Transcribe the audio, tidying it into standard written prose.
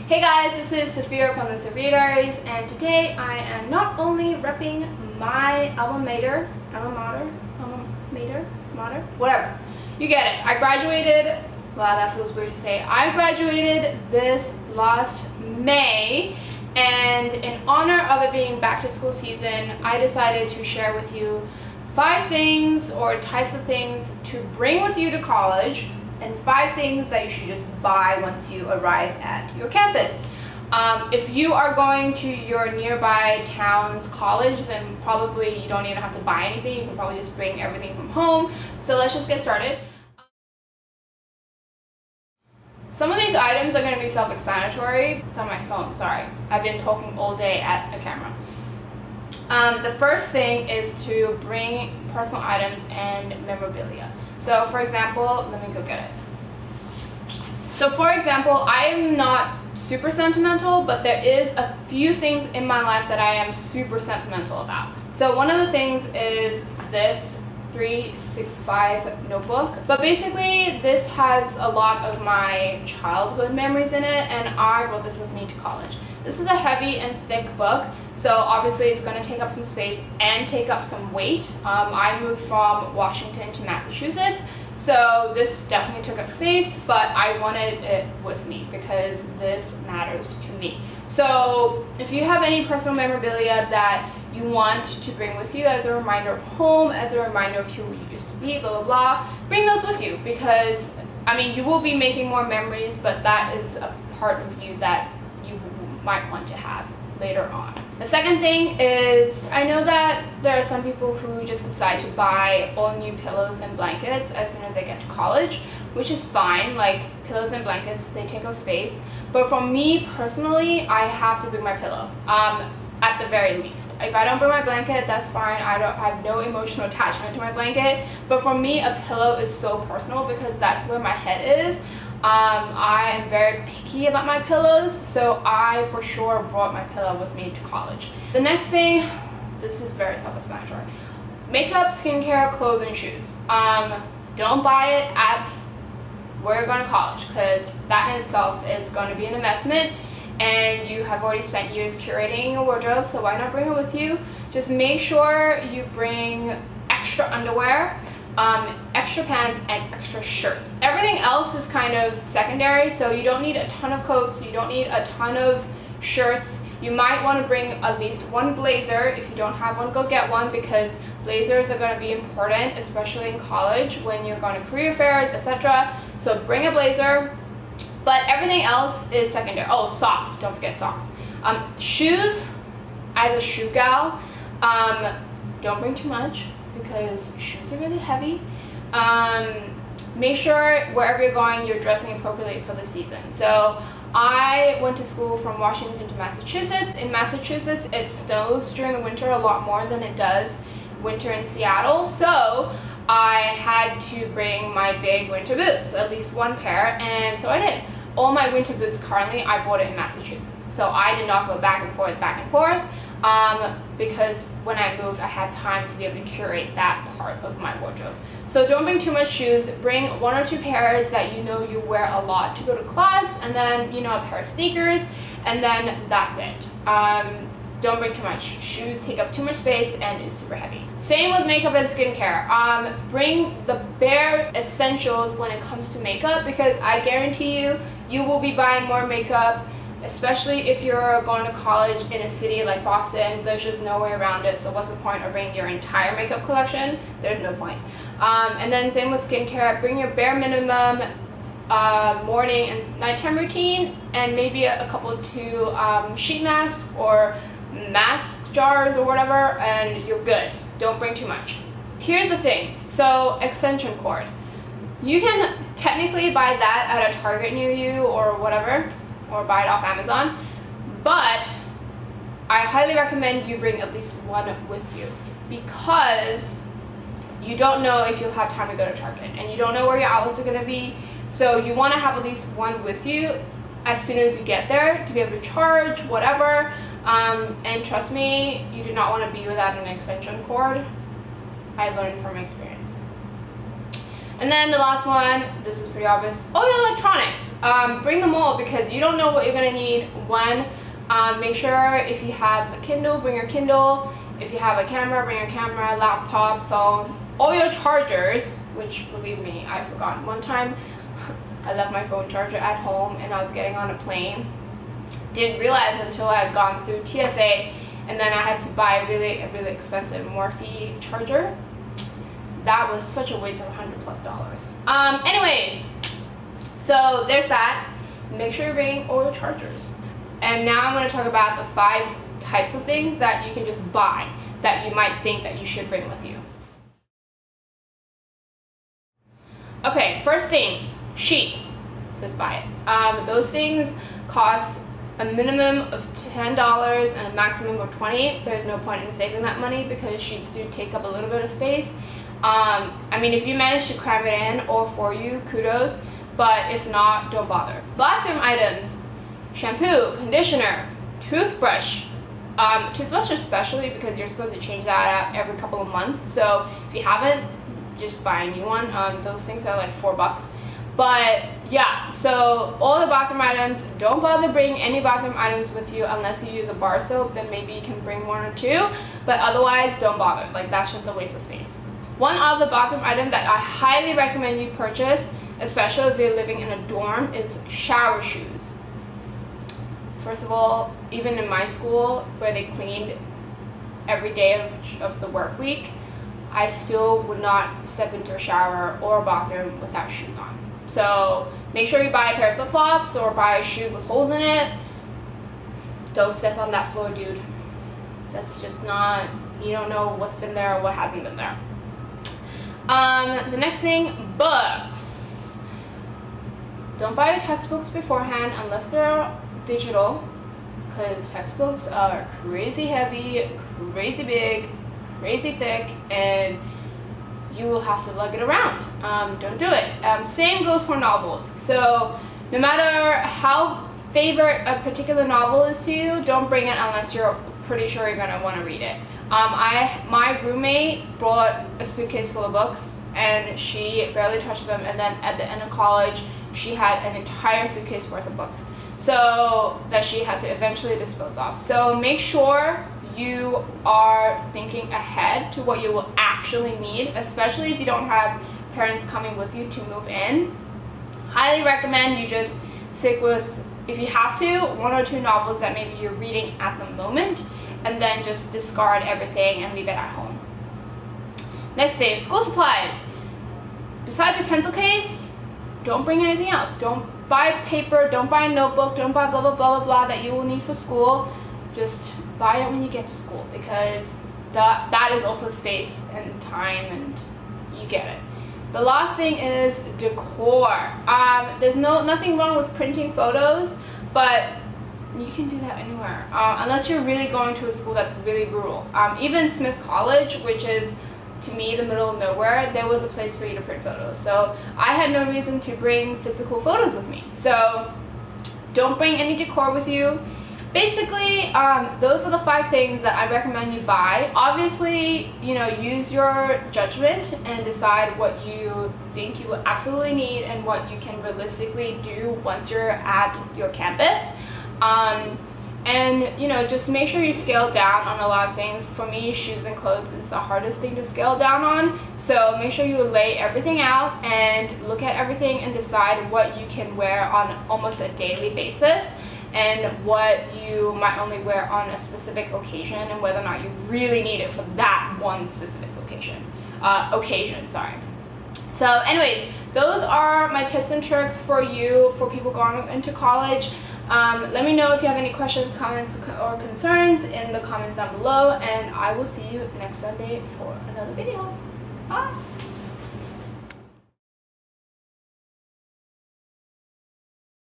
Hey guys, this is Sophia from the Sophia Diaries, and today I am not only repping my alma mater, whatever. You get it. I graduated, wow, that feels weird to say. I graduated this last May, and in honor of it being back to school season, I decided to share with you 5 things or types of things to bring with you to college, and 5 things that you should just buy once you arrive at your campus. If you are going to your nearby town's college, then probably you don't even have to buy anything. You can probably just bring everything from home. So let's just get started. Some of these items are going to be self-explanatory. It's on my phone, sorry. I've been talking all day at a camera. The first thing is to bring personal items and memorabilia. So for example, let me go get it. So for example, I am not super sentimental, but there is a few things in my life that I am super sentimental about. So one of the things is this 365 notebook, but basically this has a lot of my childhood memories in it, and I brought this with me to college. This is a heavy and thick book, so obviously it's going to take up some space and take up some weight. I moved from Washington to Massachusetts, so this definitely took up space, but I wanted it with me because this matters to me. So if you have any personal memorabilia that you want to bring with you as a reminder of home, as a reminder of who you used to be, blah, blah, blah, bring those with you because, I mean, you will be making more memories, but that is a part of you that you might want to have later on. The second thing is, I know that there are some people who just decide to buy all new pillows and blankets as soon as they get to college, which is fine. Like, pillows and blankets, they take up space. But for me personally, I have to bring my pillow. At the very least. If I don't bring my blanket, that's fine. I have no emotional attachment to my blanket. But for me, a pillow is so personal because that's where my head is. I am very picky about my pillows, so I for sure brought my pillow with me to college. The next thing, this is very self-explanatory. Makeup, skincare, clothes, and shoes. Don't buy it at where you're going to college because that in itself is going to be an investment. And you have already spent years curating your wardrobe, so why not bring it with you? Just make sure you bring extra underwear, extra pants, and extra shirts. Everything else is kind of secondary, so you don't need a ton of coats, you don't need a ton of shirts. You might want to bring at least one blazer. If you don't have one, go get one because blazers are going to be important, especially in college when you're going to career fairs, etc. So bring a blazer. But everything else is secondary. Oh, socks. Don't forget socks. Shoes, as a shoe gal, don't bring too much because shoes are really heavy. Make sure wherever you're going, you're dressing appropriately for the season. So I went to school from Washington to Massachusetts. In Massachusetts, it snows during the winter a lot more than it does winter in Seattle. So I had to bring my big winter boots, at least one pair, and so I did. All my winter boots currently, I bought it in Massachusetts. So I did not go back and forth, because when I moved, I had time to be able to curate that part of my wardrobe. So don't bring too much shoes. Bring 1 or 2 pairs that you know you wear a lot to go to class, and then, you know, a pair of sneakers, and then that's it. Don't bring too much. Shoes take up too much space and is super heavy. Same with makeup and skincare. Bring the bare essentials when it comes to makeup because I guarantee you, you will be buying more makeup, especially if you're going to college in a city like Boston. There's just no way around it. So what's the point of bringing your entire makeup collection? There's no point. And then same with skincare. Bring your bare minimum morning and nighttime routine, and maybe a couple of 2 sheet masks or mask jars or whatever, and you're good. Don't bring too much. Here's the thing. So extension cord. You can technically buy that at a Target near you or whatever, or buy it off Amazon, but I highly recommend you bring at least one with you because you don't know if you'll have time to go to Target, and you don't know where your outlets are going to be, so you want to have at least one with you as soon as you get there to be able to charge, whatever. And trust me, you do not want to be without an extension cord. I learned from experience. And then the last one, this is pretty obvious, all your electronics. Bring them all because you don't know what you're gonna need when. Make sure if you have a Kindle, bring your Kindle. If you have a camera, bring your camera, laptop, phone, all your chargers, which believe me, I forgot. One time I left my phone charger at home and I was getting on a plane. Didn't realize until I had gone through TSA, and then I had to buy a really expensive Morphe charger. That was such a waste of $100+. Anyways, so there's that. Make sure you're bringing all your chargers. And now I'm going to talk about the 5 types of things that you can just buy that you might think that you should bring with you. Okay, first thing, sheets. Just buy it. Those things cost a minimum of $10 and a maximum of $20. There's no point in saving that money because sheets do take up a little bit of space. I mean, if you manage to cram it in, all for you, kudos. But if not, don't bother. Bathroom items: shampoo, conditioner, toothbrush. Toothbrush especially because you're supposed to change that out every couple of months. So if you haven't, just buy a new one. Those things are like $4. But yeah, so all the bathroom items, don't bother bringing any bathroom items with you unless you use a bar soap, then maybe you can bring 1 or 2, but otherwise don't bother. Like, that's just a waste of space. One other bathroom item that I highly recommend you purchase, especially if you're living in a dorm, is shower shoes. First of all, even in my school where they cleaned every day of the work week, I still would not step into a shower or a bathroom without shoes on. So make sure you buy a pair of flip-flops or buy a shoe with holes in it. Don't step on that floor, dude. That's just not, you don't know what's been there or what hasn't been there. The next thing, books. Don't buy your textbooks beforehand unless they're digital, because textbooks are crazy heavy, crazy big, crazy thick, and you will have to lug it around. Don't do it. Same goes for novels. So no matter how favorite a particular novel is to you, don't bring it unless you're pretty sure you're gonna want to read it. My roommate brought a suitcase full of books and she barely touched them, and then at the end of college she had an entire suitcase worth of books, so that she had to eventually dispose of. So make sure you are thinking ahead to what you will actually need, especially if you don't have parents coming with you to move in. Highly recommend you just stick with, if you have to, 1 or 2 novels that maybe you're reading at the moment, and then just discard everything and leave it at home. Next thing, school supplies. Besides your pencil case, don't bring anything else. Don't buy paper, don't buy a notebook, don't buy blah blah blah blah blah that you will need for school. Just buy it when you get to school, because that is also space and time, and you get it. The last thing is decor. There's nothing wrong with printing photos, but you can do that anywhere, unless you're really going to a school that's really rural. Even Smith College, which is to me the middle of nowhere, there was a place for you to print photos. So I had no reason to bring physical photos with me. So don't bring any decor with you. Basically, those are the 5 things that I recommend you buy. Obviously, use your judgment and decide what you think you will absolutely need and what you can realistically do once you're at your campus. And just make sure you scale down on a lot of things. For me, shoes and clothes is the hardest thing to scale down on. So make sure you lay everything out and look at everything and decide what you can wear on almost a daily basis, and what you might only wear on a specific occasion, and whether or not you really need it for that one specific occasion. So anyways, those are my tips and tricks for people going into college. Let me know if you have any questions, comments, or concerns in the comments down below, and I will see you next Sunday for another video. Bye!